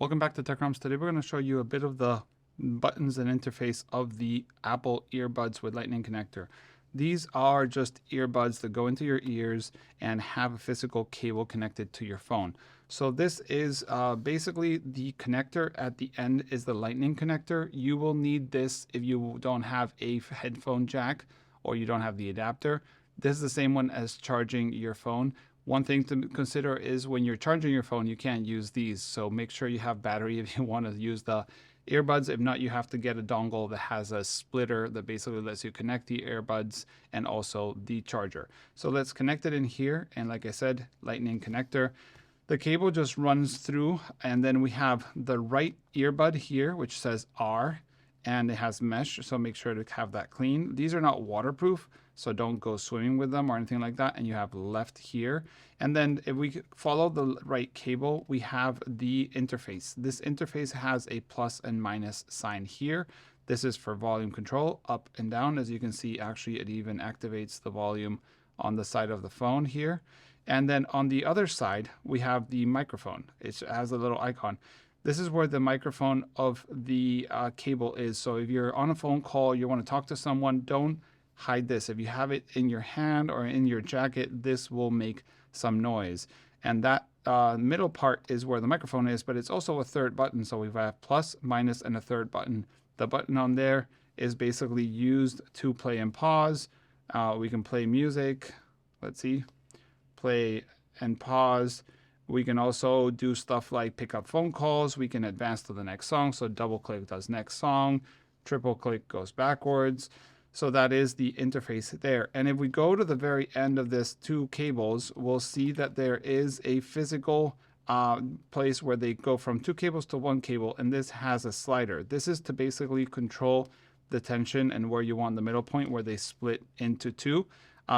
Welcome back to Crumbs. Today we're going to show you a bit of the buttons and interface of the Apple earbuds with Lightning connector. These are just earbuds that go into your ears and have a physical cable connected to your phone. So this is basically the connector at the end is the Lightning connector. You will need this if you don't have a headphone jack or you don't have the adapter. This is the same one as charging your phone. One thing to consider is when you're charging your phone, you can't use these. So make sure you have battery if you want to use the earbuds. If not, you have to get a dongle that has a splitter that basically lets you connect the earbuds and also the charger. So let's connect it in here. And like I said, Lightning connector. The cable just runs through, and then we have the right earbud here, which says R, and it has mesh, so make sure to have that clean. These are not waterproof, so don't go swimming with them or anything like that. And you have left here. And then if we follow the right cable, we have the interface. This interface has a plus and minus sign here. This is for volume control, up and down. As you can see, actually it even activates the volume on the side of the phone here. And then on the other side, we have the microphone. It has a little icon. This is where the microphone of the cable is. So if you're on a phone call, you want to talk to someone, don't hide this. If you have it in your hand or in your jacket, this will make some noise. And that middle part is where the microphone is, but it's also a third button. So we have plus, minus, and a third button. The button on there is basically used to play and pause. We can play music. Let's see. Play and pause. We can also do stuff like pick up phone calls. We can advance to the next song. So double click does next song. Triple click goes backwards. So that is the interface there. And if we go to the very end of this two cables, we'll see that there is a physical place where they go from two cables to one cable. And this has a slider. This is to basically control the tension and where you want the middle point where they split into two.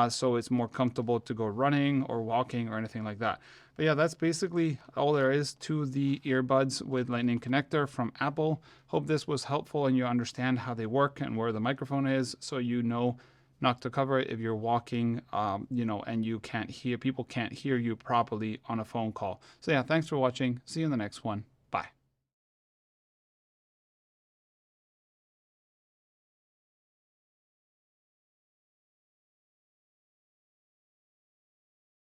So it's more comfortable to go running or walking or anything like that. But yeah, that's basically all there is to the earbuds with Lightning connector from Apple. Hope this was helpful and you understand how they work and where the microphone is, so you know not to cover it if you're walking, and you can't hear, people can't hear you properly on a phone call. So yeah, thanks for watching. See you in the next one.